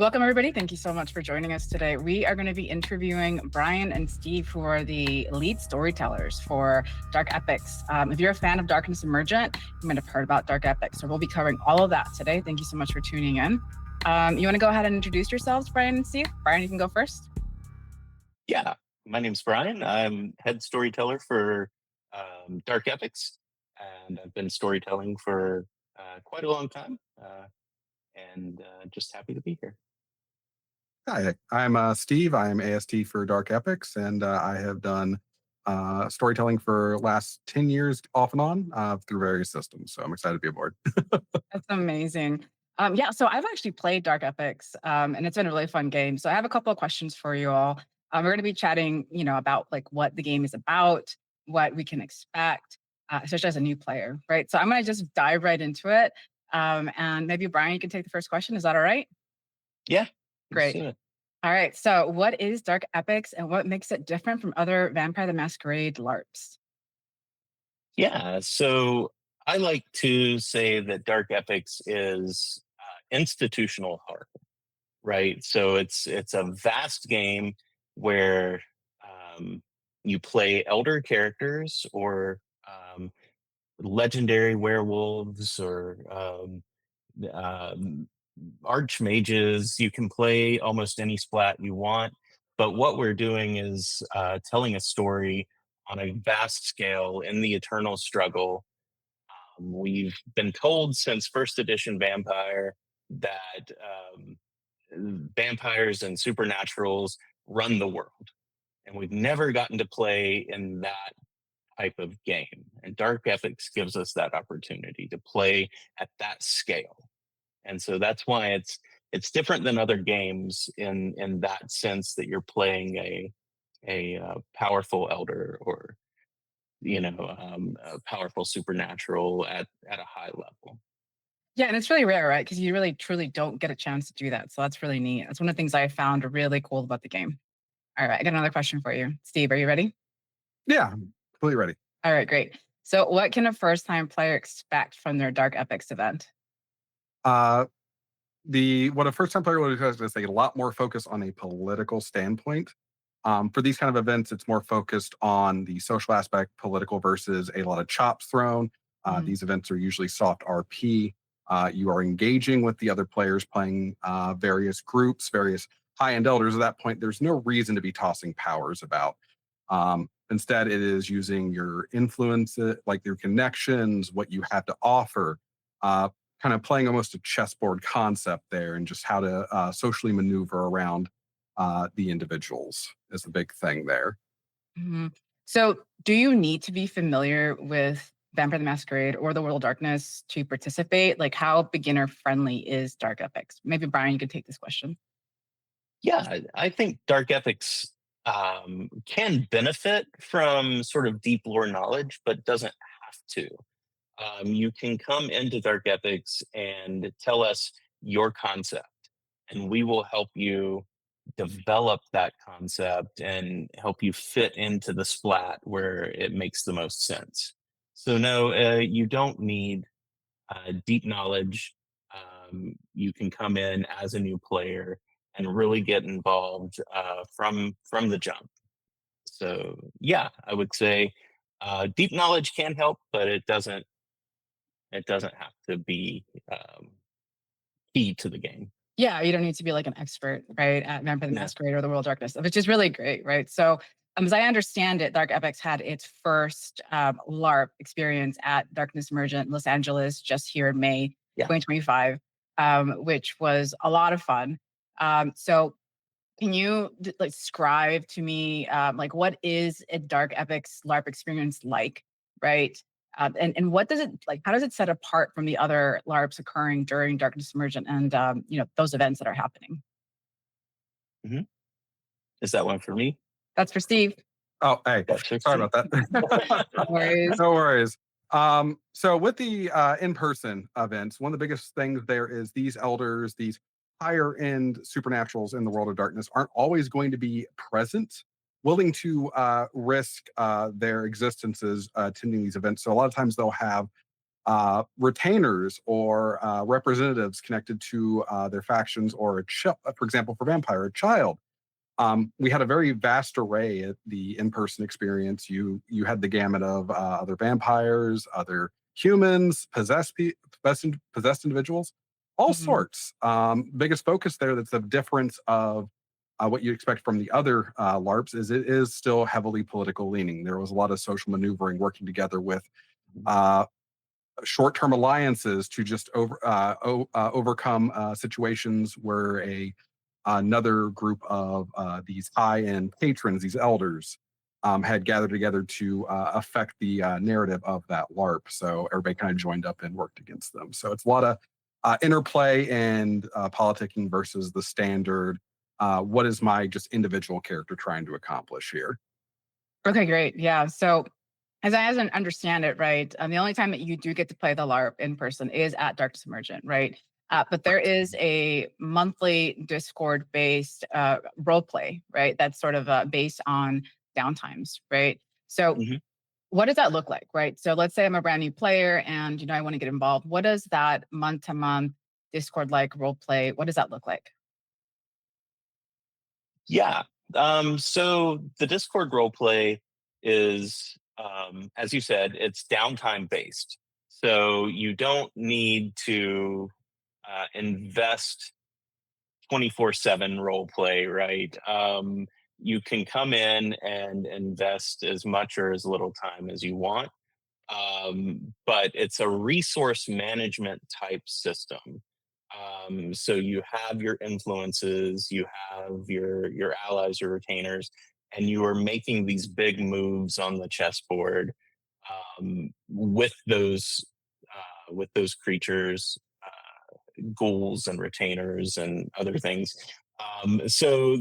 Welcome, everybody. Thank you so much for joining us today. We are going to be interviewing Brian and Steve, who are the lead storytellers for Dark Epics. If you're a fan of Darkness Emergent, you might have heard about Dark Epics. So we'll be covering all of that today. Thank you so much for tuning in. You want to go ahead and introduce yourselves, Brian and Steve? Brian, you can go first. Yeah, my name's Brian. I'm head storyteller for Dark Epics, and I've been storytelling for quite a long time, and just happy to be here. Hi, I'm Steve. I'm AST for Dark Epics, and I have done storytelling for last 10 years off and on through various systems. So I'm excited to be aboard. That's amazing. So I've actually played Dark Epics, and it's been a really fun game. So I have a couple of questions for you all. We're going to be chatting, about like what the game is about, what we can expect, especially as a new player, right? So I'm going to just dive right into it. And maybe Brian, you can take the first question. Is that all right? Yeah, let's Great. do it. All right. So what is Dark Epics and what makes it different from other Vampire the Masquerade LARPs? Yeah, so I like to say that Dark Epics is institutional horror, right? So it's a vast game where you play elder characters or legendary werewolves or um, archmages. You can play almost any splat you want, but what we're doing is telling a story on a vast scale in the eternal struggle. We've been told since first edition Vampire that vampires and supernaturals run the world, and we've never gotten to play in that type of game. And Dark Epics gives us that opportunity to play at that scale. And so that's why it's different than other games in that sense that you're playing a powerful elder or a powerful supernatural at a high level. Yeah, and it's really rare, right? Because you really truly don't get a chance to do that. So that's really neat. That's one of the things I found really cool about the game. All right, I got another question for you. Steve, are you ready? Yeah, I'm completely ready. All right, great. So what can a first-time player expect from their Dark Epics event? Uh, what a first time player would have is a lot more focus on a political standpoint. For these kind of events, it's more focused on the social aspect, political versus a lot of chops thrown. Mhm. These events are usually soft RP. You are engaging with the other players, playing various groups, various high end elders. At that point, there's no reason to be tossing powers about. Instead, it is using your influence, like your connections, what you have to offer, kind of playing almost a chessboard concept there, and just how to socially maneuver around the individuals is the big thing there. Mhm. So do you need to be familiar with Vampire the Masquerade or the World of Darkness to participate? Like, how beginner friendly is Dark Epics? Maybe Brian, you could take this question. Yeah, I think Dark Epics can benefit from sort of deep lore knowledge, but doesn't have to. You can come into Dark Epics and tell us your concept, and we will help you develop that concept and help you fit into the splat where it makes the most sense. So, no, you don't need deep knowledge. You can come in as a new player and really get involved from the jump. So, yeah, I would say deep knowledge can help, but it doesn't have to be key to the game. Yeah, you don't need to be like an expert, right, at Vampire the Yeah. Masquerade or the World of Darkness, which is really great, right? So, as I understand it, Dark Epics had its first LARP experience at Darkness Emergent Los Angeles just here in May Yeah. 2025, which was a lot of fun. So, can you like describe to me like what is a Dark Epics LARP experience like, right? And what does it like? How does it set apart from the other LARPs occurring during Darkness Emergent and those events that are happening? Hmm. Is that one for me? That's for Steve. Oh, hey, That's for sorry Steve. about that. No worries. No worries. So with the in-person events, one of the biggest things there is these elders, these higher end supernaturals in the world of darkness aren't always going to be present, willing to risk their existences attending these events. So a lot of times they'll have retainers or representatives connected to their factions, or for example, for vampire, a child. We had a very vast array at the in-person experience. You had the gamut of other vampires, other humans, possessed individuals, all Mhm. sorts. Biggest focus there that's the difference of what you expect from the other LARPs is it is still heavily political leaning. There was a lot of social maneuvering, working together with uh, short-term alliances to just overcome situations where another group of these high-end patrons, these elders, had gathered together to affect the narrative of that LARP. So everybody kind of joined up and worked against them. So it's a lot of interplay and politicking versus the standard. What is my just individual character trying to accomplish here? Okay, great. Yeah. So as I understand it, right, the only time that you do get to play the LARP in person is at Darkness Emergent, right? But there is a monthly Discord-based role play, right? That's sort of based on downtimes, right? So Mhm. what does that look like, right? So let's say I'm a brand new player and I want to get involved. What does that month-to-month Discord-like role play? What does that look like? Yeah. So the Discord roleplay is, as you said, it's downtime based. So you don't need to invest 24/7 role play, right? You can come in and invest as much or as little time as you want, but it's a resource management type system. So you have your influences, you have your allies, your retainers, and you are making these big moves on the chessboard with those creatures, ghouls and retainers and other things. So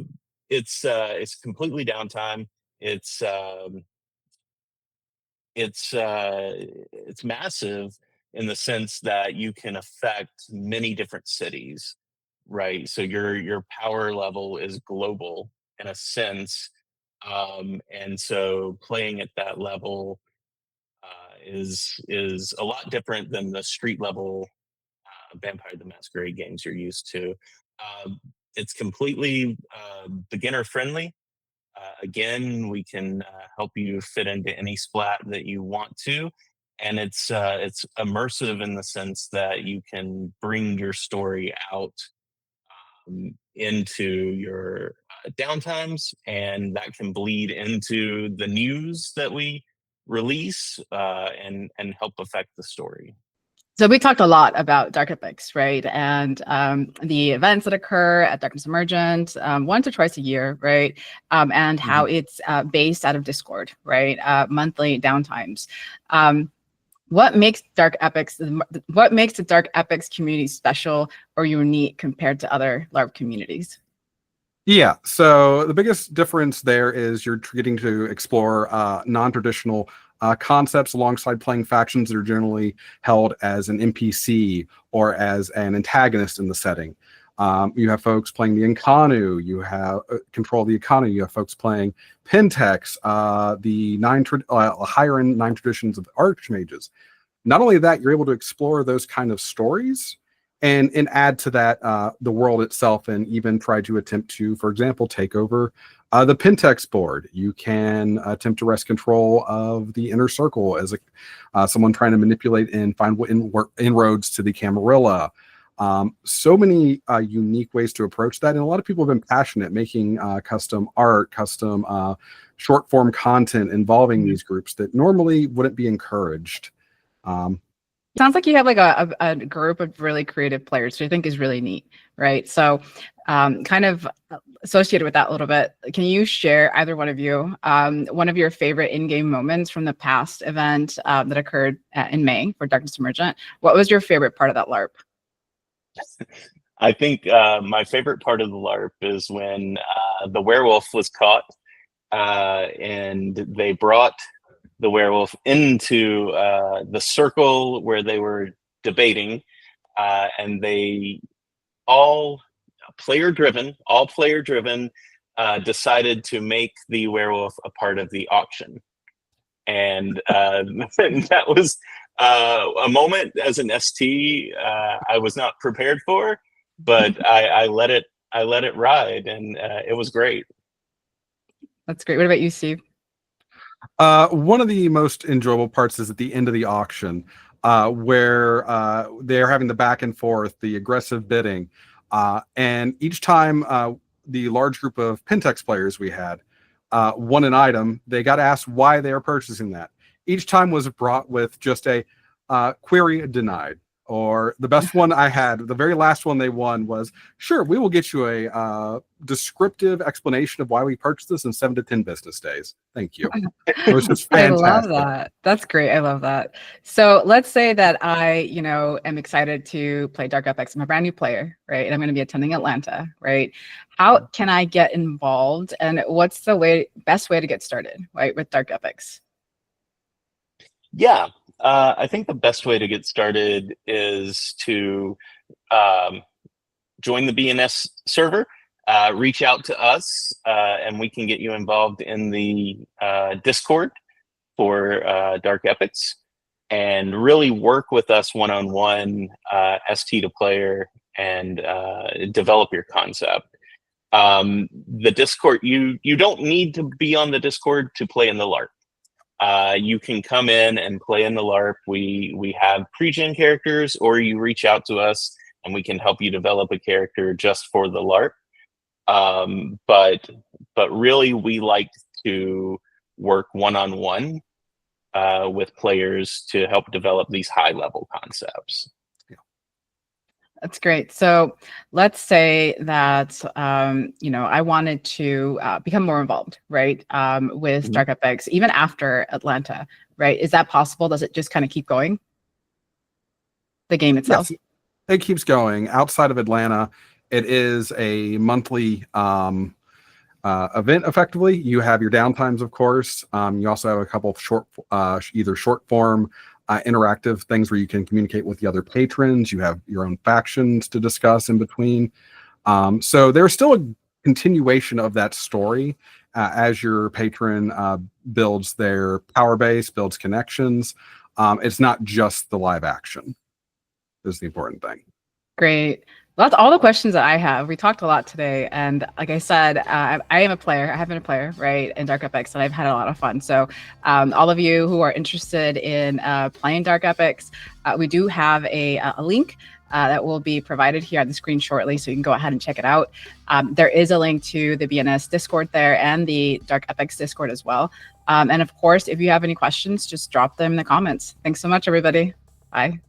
it's completely downtime. It's um, it's massive in the sense that you can affect many different cities, right? So your power level is global in a sense, and so playing at that level is a lot different than the street level Vampire the Masquerade games you're used to. Um, it's completely beginner friendly. Again, we can help you fit into any splat that you want to, and it's immersive in the sense that you can bring your story out into your downtimes, and that can bleed into the news that we release and help affect the story. So we talked a lot about Dark Epics, right? And the events that occur at Darkness Emergent, once or twice a year, right? And how Mhm. it's based out of Discord, right? Monthly downtimes. Um, what makes Dark Epics, what makes the Dark Epics community special or unique compared to other LARP communities? Yeah, so the biggest difference there is you're getting to explore non-traditional concepts alongside playing factions that are generally held as an NPC or as an antagonist in the setting. You have folks playing the Incarnu, you have control of the Incarnu, you have folks playing Pentex, the higher end nine traditions of Archmages. Not only that, you're able to explore those kind of stories and add to that the world itself, and even try to attempt to, for example, take over the Pentex board. You can attempt to wrest control of the inner circle as someone trying to manipulate and find inroads to the Camarilla. So many unique ways to approach that, and a lot of people have been passionate making custom art, custom short form content involving these groups that normally wouldn't be encouraged. Um, Sounds like you have like a group of really creative players, which I think is really neat, right? So, kind of associated with that a little bit, can you share, either one of you, one of your favorite in-game moments from the past event that occurred in May for Darkness Emergent? What was your favorite part of that LARP? I think my favorite part of the LARP is when the werewolf was caught, and they brought the werewolf into the circle where they were debating, and they all all player driven, decided to make the werewolf a part of the auction. And that A moment as an ST I was not prepared for, but I let it ride, and it was great. That's great. What about you, Steve? One of the most enjoyable parts is at the end of the auction, where they're having the back and forth, the aggressive bidding, and each time the large group of Pentex players we had won an item, they got asked why they are purchasing that. Each time was brought with just a query denied. Or the best one I had, the very last one they won was, sure, we will get you a descriptive explanation of why we purchased this in 7 to 10 business days. Thank you. It was just fantastic. I love that. That's great. I love that. So let's say that I, am excited to play Dark Epics. I'm a brand new player, right? And I'm going to be attending Atlanta, right? How can I get involved? And what's the best way to get started, right, with Dark Epics? Yeah. I think the best way to get started is to join the BNS server, reach out to us, and we can get you involved in the Discord for Dark Epics, and really work with us one-on-one, ST to player, and develop your concept. The Discord, you don't need to be on the Discord to play in the LARP. You can come in and play in the LARP. We have pre-gen characters, or you reach out to us and we can help you develop a character just for the LARP. But really, we like to work one-on-one with players to help develop these high-level concepts. That's great. So let's say that, I wanted to become more involved, right, with Dark Epics, even after Atlanta, right? Is that possible? Does it just kind of keep going? The game itself? Yes, it keeps going. Outside of Atlanta, it is a monthly event, effectively. You have your downtimes, of course. You also have a couple of short, either short form, interactive things where you can communicate with the other patrons. You have your own factions to discuss in between. So there's still a continuation of that story as your patron builds their power base, builds connections. It's not just the live action is the important thing. Great. Well, that's all the questions that I have. We talked a lot today. And like I said, I am a player. I have been a player, right, in Dark Epics, and I've had a lot of fun. So all of you who are interested in playing Dark Epics, we do have a link that will be provided here on the screen shortly, so you can go ahead and check it out. There is a link to the BNS Discord there and the Dark Epics Discord as well. And of course, if you have any questions, just drop them in the comments. Thanks so much, everybody. Bye.